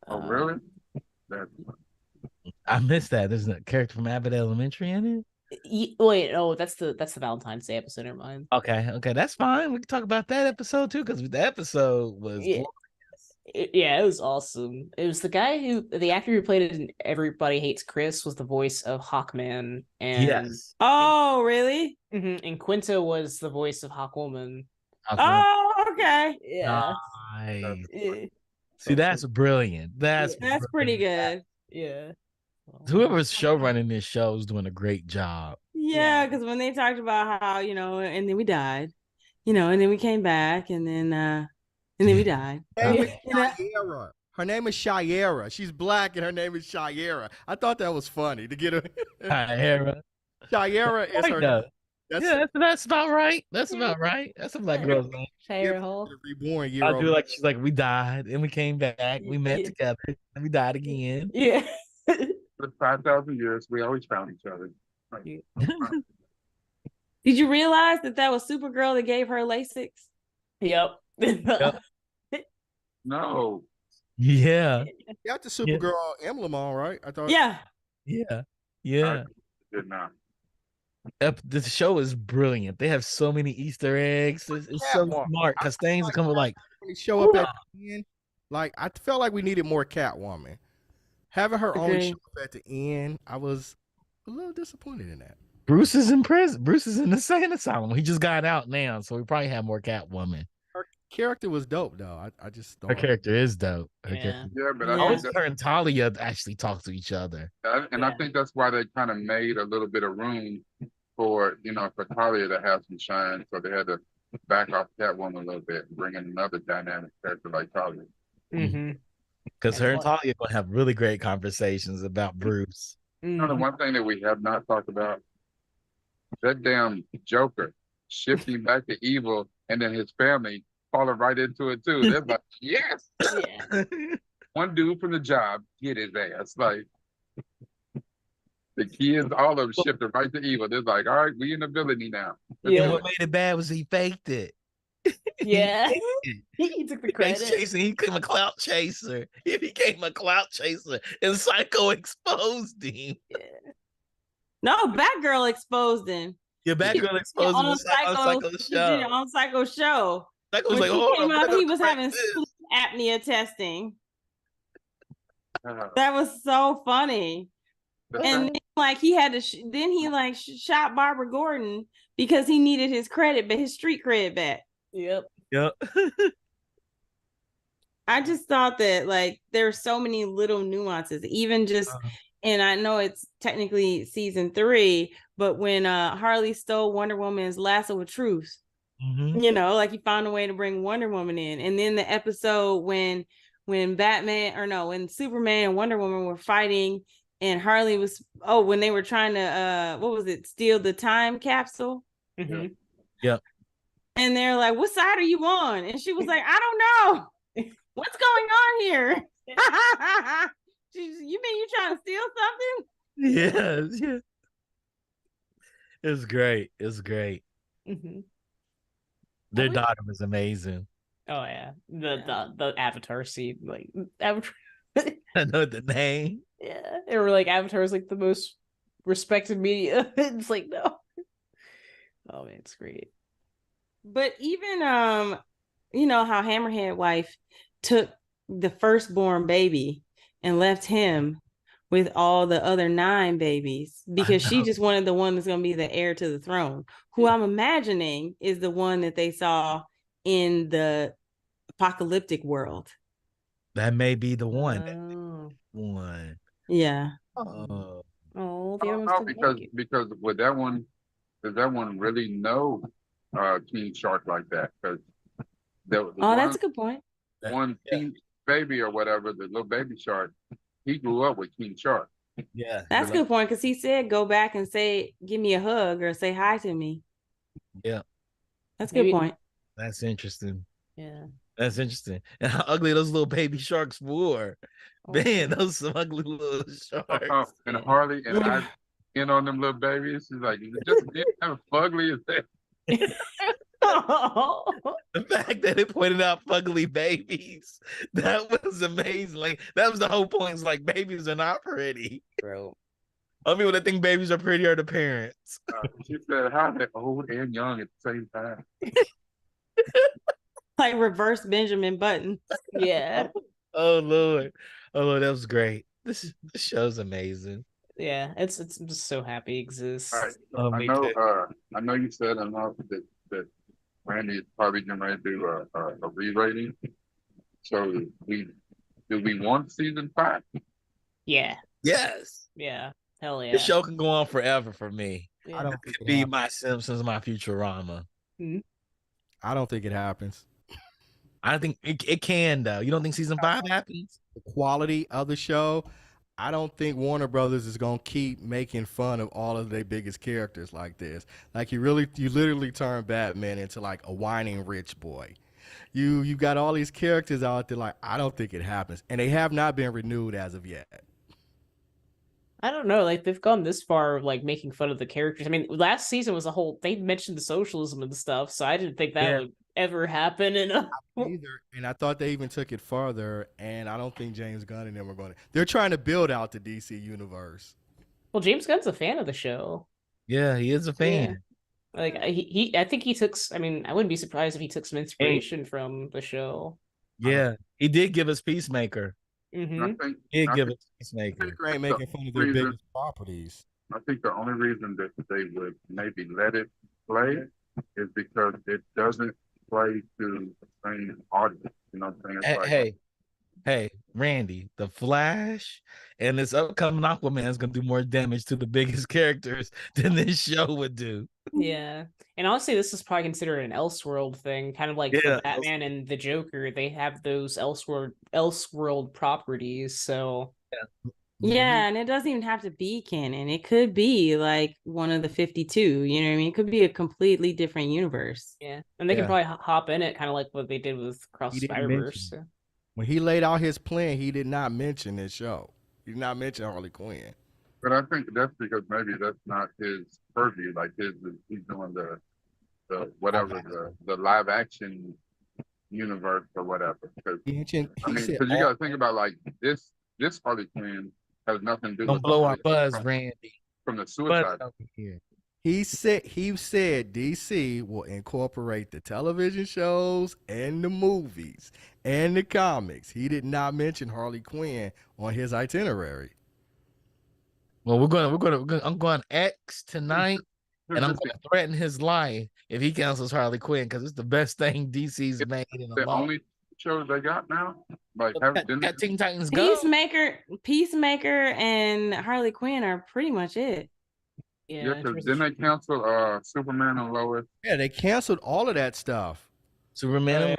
Oh, really? I missed that. There's a character from Abbott Elementary in it. Wait, that's the Valentine's Day episode. Never mind. Okay, that's fine. We can talk about that episode too, because the episode was it was awesome. It was the actor who played it in Everybody Hates Chris was the voice of Hawkman, and yes. Oh, really? Mm-hmm, and Quinta was the voice of Hawkwoman. Oh, okay. Yeah. Nice. See, that's brilliant. That's pretty good. Yeah. Whoever's show running this show is doing a great job. Yeah, because when they talked about how, and then we died. and then we came back, and then we died. Her name is You know? Shayera. Her name is Shayera. She's black and her name is Shayera. I thought that was funny to get her. Hera. Shayera is her name. That's about right. That's about right. That's a black girl's name. Shire Hall. Reborn year. I do like she's like, we died and we came back. We met Yeah. together and we died again. Yeah. For 5,000 years, we always found each other. Yeah. Did you realize that was Supergirl that gave her Lasix? Yep. No. Yeah. You got the Supergirl emblem on, right? I thought. Yeah. Yeah. Yeah. Did not. The show is brilliant. They have so many Easter eggs. It's so Catwoman. smart because things are coming like When they show up at the end, like I felt like we needed more Catwoman. Having her only Agreed. show up at the end, I was a little disappointed in that. Bruce is in prison. Bruce is in the insane asylum. He just got out now, so we probably have more Catwoman. Her character was dope, though. I just Her thought character is dope. Her Yeah. character. Yeah, but Yeah. I Always think her and Talia actually talk to each other. I Yeah. think that's why they kind of made a little bit of room for for Talia to have some shine. So they had to back off Catwoman a little bit and bring in another dynamic character like Talia. Mm-hmm. Because Yeah, her and Talia gonna have really great conversations about Bruce. The one thing that we have not talked about, that damn Joker shifting back to evil and then his family falling right into it too. They're like, yes, Yeah. one dude from the job, get his ass. Like the kids, all of them shifted right to evil. They're like, all right, we in the villainy now. And Yeah. what made it bad was he faked it. Yeah. He He took the He's credit. chasing. He became a clout chaser. He became a clout chaser, and Psycho exposed him. No, Batgirl exposed him. Your Batgirl exposed him on Psycho's She did it show. on Psycho show. Psycho When was like, she "Oh, came I'm out, gonna he was correct having this." sleep apnea testing. Uh, That was so funny. but And then, like he had to, then he like shot Barbara Gordon because he needed his credit, but his street cred back. Yep. Yep. I just thought that like there's so many little nuances, even just, and I know it's technically season 3, but when Harley stole Wonder Woman's lasso of truth, Mhm. like he found a way to bring Wonder Woman in, and then the episode when when Superman and Wonder Woman were fighting, and Harley was when they were trying to steal the time capsule. Mm-hmm. Yep. And they're like, what side are you on? And she was like, I don't know. What's going on here? You mean you trying to steal something? Yeah. It's great. It's great. Mm-hmm. Their daughter was amazing. Oh yeah. The Avatar scene, like Avatar. I know the name. Yeah. They were like Avatar is like the most respected media. It's like no. Oh man, it's great. But even how Hammerhead wife took the firstborn baby and left him with all the other 9 babies because she just wanted the one that's going to be the heir to the throne, who I'm imagining is the one that they saw in the apocalyptic world. That may be the one. Oh. Yeah. Yeah. Oh, I the don't other know ones didn't make it. because with that one, does that one really know King Shark like that? Because That's a good point. one King baby or whatever, the little baby shark, he grew up with King Shark. Yeah. That's a good point because he said, go back and say, give me a hug or say hi to me. Yeah. That's a good point. That's interesting. Yeah. That's interesting. And how ugly those little baby sharks were. Man, those some ugly little sharks. And Harley and I in on them little babies. She's like, is it just how fugly is that? The fact that it pointed out fugly babies, that was amazing. Like that was the whole point. It's like babies are not pretty. Bro. I mean, when I think babies are pretty are the parents. She said, how they old and young at the same time. Like reverse Benjamin Button. Yeah. Oh Lord, that was great. This show's amazing. Yeah. I'm just so happy it exists. All right. Oh, I me know. too. I know you said that Randy is probably getting ready to do a re-rating. So do we want season 5? Yeah. Yes. Yeah. Hell yeah. The show can go on forever for me. Yeah. I don't It think could be my Simpsons, my Futurama. I don't think it happens. I don't think it can though. You don't think season 5 happens? The quality of the show, I don't think Warner Brothers is gonna keep making fun of all of their biggest characters like this. Like you literally turn Batman into like a whining rich boy. You got all these characters out there. Like I don't think it happens, and they have not been renewed as of yet. I don't know. Like they've gone this far, like making fun of the characters. I mean, last season was a whole. They mentioned the socialism and stuff, so I didn't think that would ever happen. Either, and I thought they even took it farther. And I don't think James Gunn and them are going to. They're trying to build out the DC universe. Well, James Gunn's a fan of the show. Yeah, he is a fan. Yeah. Like I think he took. I mean, I wouldn't be surprised if he took some inspiration from the show. Yeah, he did give us Peacemaker. Mm-hmm. He did give us Peacemaker. Peacemaker ain't making fun of their biggest properties. I think the only reason that they would maybe let it play is because it doesn't play to the same audience. You know what I'm saying? It's like, Hey, Randy, the Flash and this upcoming Aquaman is gonna do more damage to the biggest characters than this show would do. Yeah, and honestly, this is probably considered an Elseworld thing, kind of like for Batman and the Joker. They have those Elseworld properties, so yeah, and it doesn't even have to be canon. It could be like one of the 52. You know what I mean? It could be a completely different universe. Yeah, and they can probably hop in it, kind of like what they did with Cross Spider-Verse. So. When he laid out his plan, he did not mention this show. He did not mention Harley Quinn. but I think that's because maybe that's not his purview. Like he's doing the whatever the live action universe or whatever. Because you got to think about like this Harley Quinn has nothing to do Don't with blow our buzz, Randy. From the Suicide. He said DC will incorporate the television shows and the movies and the comics. He did not mention Harley Quinn on his itinerary. Well, I'm going X tonight, and I'm going to threaten his life if he cancels Harley Quinn because it's the best thing DC's made in a long. The only shows they got now, like got Teen Titans Go. Peacemaker, and Harley Quinn are pretty much it. Yeah, because didn't they cancel Superman and Lois? Yeah, they canceled all of that stuff. Superman.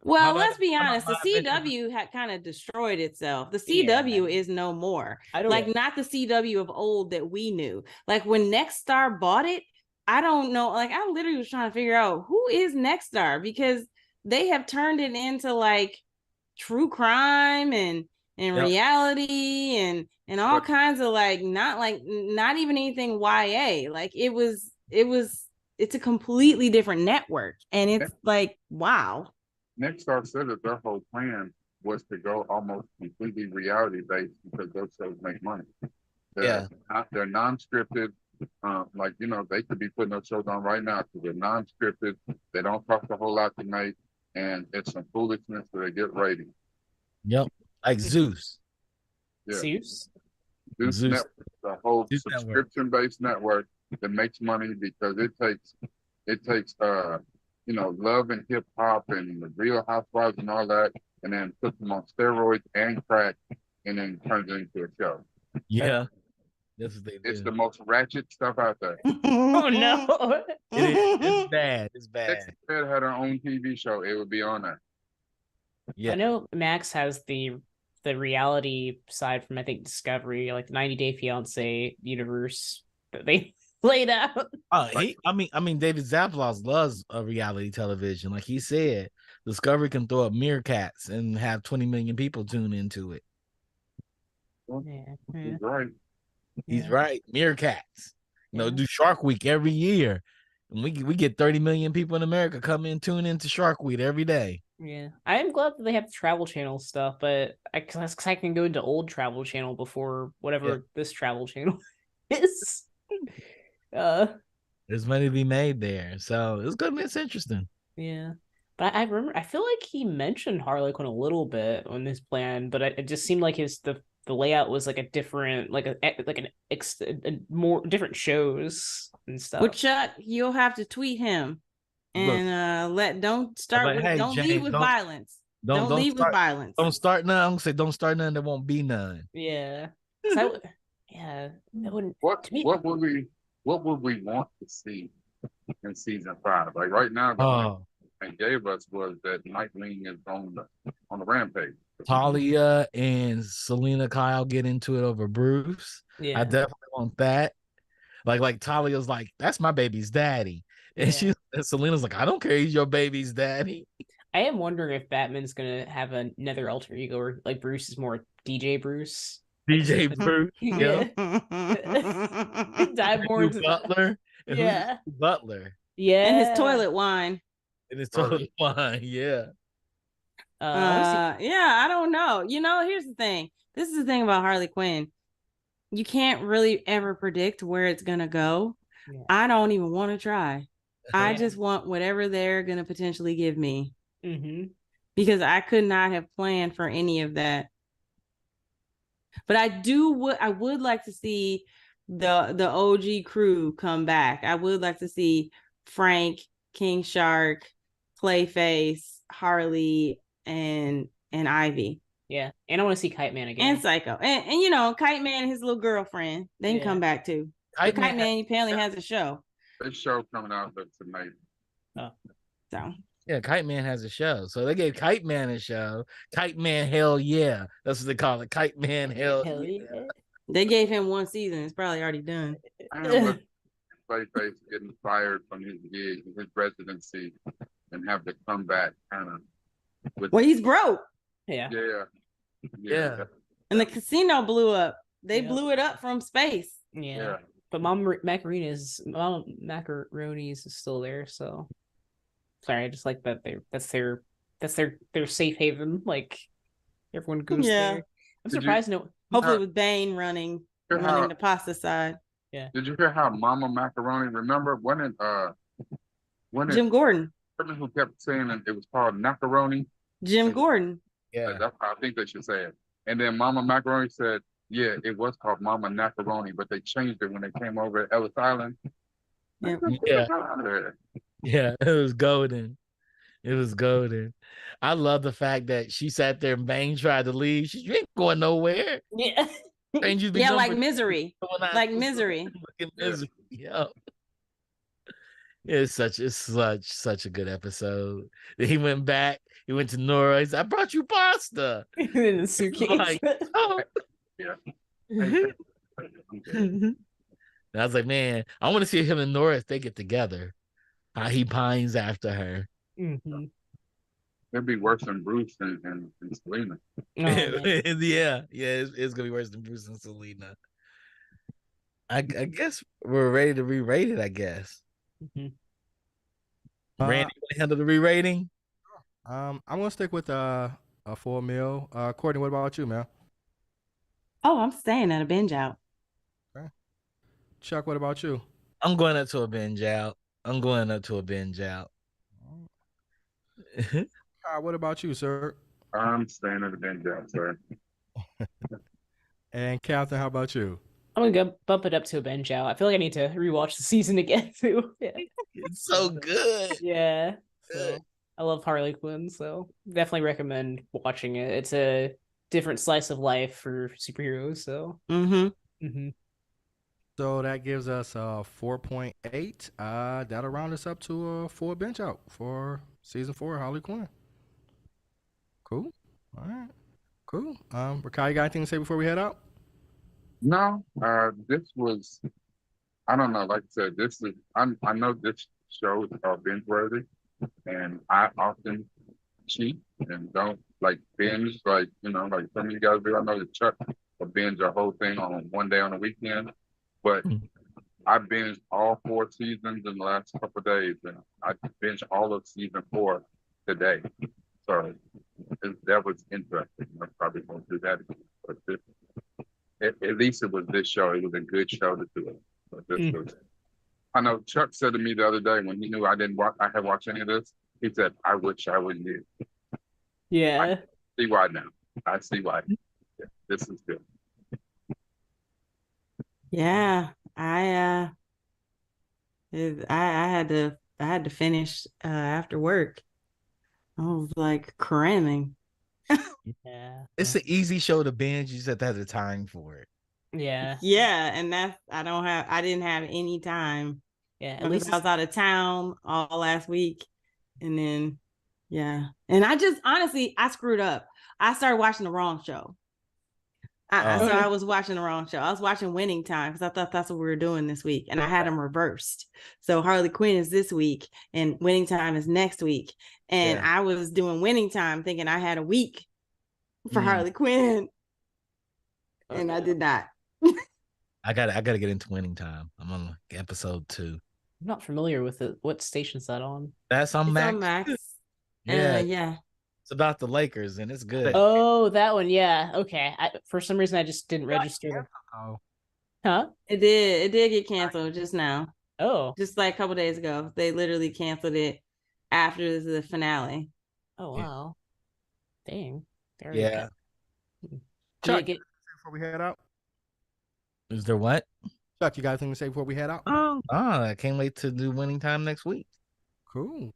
Well, let's be honest. The CW had kind of destroyed itself. The CW is no more. Not the CW of old that we knew. Like when Nexstar bought it, I don't know. Like I literally was trying to figure out who is Nexstar because they have turned it into like true crime and reality and all kinds of not even anything YA. Like it's a completely different network. And it's like, wow. Nexstar said that their whole plan was to go almost completely reality based because those shows make money. They're non-scripted. They could be putting those shows on right now because they're non-scripted. They don't cost a whole lot to make, and it's some foolishness so they get ratings. Yep, like Zeus. Yeah. Zeus Network, the whole subscription-based network that makes money because it takes love and hip hop and the Real Housewives and all that, and then puts them on steroids and crack, and then turns it into a show. Yeah, that's what they do. It's the most ratchet stuff out there. Oh no, it's bad. It's bad. If it had her own TV show, it would be on there. Yeah, I know Max has the reality side from I think Discovery, like the 90 Day Fiance universe that they laid out. I mean, David Zaslav loves reality television. Like he said, Discovery can throw up meerkats and have 20 million people tune into it. He's right. He's right. Meerkats. Do Shark Week every year. And we get 30 million people in America come in, tune into Shark Week every day. Yeah, I am glad that they have the Travel Channel stuff, but I can go into old Travel Channel before whatever this Travel Channel is. There's money to be made there, so it's interesting. Yeah, but I remember I feel like he mentioned Harley Quinn a little bit on this plan, but it just seemed like the layout was like a different, more different shows and stuff. Well, Chuck, you'll have to tweet him and don't lead with violence. Don't lead with violence. Don't start none. I'm gonna say don't start none. There won't be none. Yeah. That wouldn't. What would we want to see in season 5? Like right now, and gave us was that Nightwing is on the rampage. Talia and Selena Kyle get into it over Bruce. Yeah. I definitely want that. Like Talia's like, that's my baby's daddy. And Selena's like, I don't care, he's your baby's daddy. I am wondering if Batman's gonna have another alter ego, or like Bruce is more DJ Bruce. DJ Bruce. Yeah. Dive more into Butler. that. Yeah. Butler. Yeah. And his toilet wine. And his toilet wine. Yeah. Yeah, I don't know. Here's the thing. This is the thing about Harley Quinn. You can't really ever predict where it's gonna go. Yeah. I don't even want to try. I just want whatever they're gonna potentially give me. Mm-hmm. Because I could not have planned for any of that. But I would like to see the OG crew come back. I would like to see Frank, King Shark, Clayface, Harley, and Ivy. Yeah, and I want to see Kite Man again. And Psycho. And Kite Man and his little girlfriend. They can come back too. Kite Man apparently has a show. This show coming out tonight. Oh. So. Yeah, Kite Man has a show. So they gave Kite Man a show. Kite Man, hell yeah. That's what they call it. Kite Man, hell yeah. They gave him one season. It's probably already done. I know Clayface getting fired from his gig, his residency, and have to come back kind of. Well, he's broke. Yeah. Yeah. And the casino blew up. They blew it up from space. Yeah. But Mama Macaroni's is still there, so sorry, I just like that that's their safe haven. Like everyone goes there. I'm surprised hopefully with Bane running the pasta side. Yeah. Did you hear how Mama Macaroni? Remember when Jim Gordon? Who kept saying it was called macaroni? Jim Gordon. Yeah. That's how I think they should say it. And then Mama Macaroni said, yeah, it was called Mama Macaroni, but they changed it when they came over to Ellis Island. Yeah. Yeah, it was golden. It was golden. I love the fact that she sat there and Bane tried to leave. You ain't going nowhere. Yeah. Yeah, like Misery. Like Misery. Yeah. It's such a good episode. He went back. He went to Nora. He said, I brought you pasta. In the suitcase. Like, oh. Yeah. And I was like, man, I want to see him and Nora if they get together. How he pines after her. Mm-hmm. It'd be worse than Bruce and Selena. Oh, yeah, it's gonna be worse than Bruce and Selena. I guess we're ready to re-rate it. I guess. Mm-hmm. Randy, you want to handle the re-rating? I'm gonna stick with a full meal. Courtney, what about you, man? Oh, I'm staying at a binge out. Okay. Chuck, what about you? I'm going up to a binge out. What about you, sir? I'm staying at the binge out, sir. And Captain, how about you? I'm gonna bump it up to a binge out. I feel like I need to rewatch the season again too. Yeah. It's so good. Yeah. So I love Harley Quinn, so definitely recommend watching it. It's a different slice of life for superheroes. So. So that gives us 4.8. That'll round us up to a full bench out for season 4 Harley Quinn. Cool. All right. Cool. Rakai, you got anything to say before we head out? No, this was, I don't know, like I said, I know this show is called BingeWorthy, and I often cheat and don't like binge, like some of you guys do. I know that Chuck will binge a whole thing on one day on the weekend, but I binged all 4 seasons in the last couple of days, and I binged all of season 4 today. So that was interesting. I probably won't do that again, but at least it was this show. It was a good show to do it. But this was, I know Chuck said to me the other day when he knew I had watched any of this, he said, I wish I was you. Yeah. I see why now. I see why. Yeah, this is good. Yeah. I had to finish after work. I was like cramming. Yeah. It's an easy show to binge. You just have to have the time for it. Yeah. Yeah, and I didn't have any time. Yeah. At Because least I was out of town all last week. And then, yeah. And I just honestly, I screwed up. I started watching the wrong show. So I was watching the wrong show. I was watching Winning Time because I thought that's what we were doing this week. And I had them reversed. So Harley Quinn is this week and Winning Time is next week. And I was doing Winning Time thinking I had a week for Harley Quinn. And I did not. I gotta get into Winning Time. I'm on episode 2. I'm not familiar with it. What station's that on? That's on It's Max. on Max. Yeah. Yeah. It's about the Lakers and it's good. Oh, that one. Yeah. Okay. For some reason, I just didn't register. Huh? It did get canceled just now. Oh. Just like a couple days ago. They literally canceled it after the finale. Oh, wow. Dang. There Yeah. Chuck, before we head out? Is there what? Chuck, you got anything to say before we head out? I can't wait to do Winning Time next week. Cool.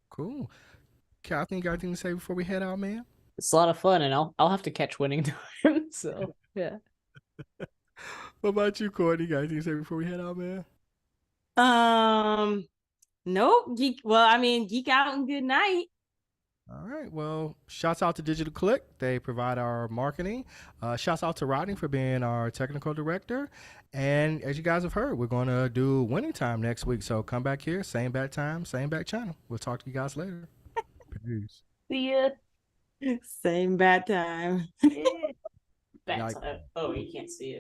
Kathy, you got anything to say before we head out, man? It's a lot of fun, and I'll have to catch Winning Time. So yeah. What about you, Courtney? You got anything to say before we head out, man? Nope. Geek out and good night. All right. Well, shouts out to Digital Click. They provide our marketing. Shouts out to Rodney for being our technical director. And as you guys have heard, we're going to do Winning Time next week. So come back here, same bat time, same bat channel. We'll talk to you guys later. Peace. See ya. Same bad time. Bad time. Oh, you can't see it.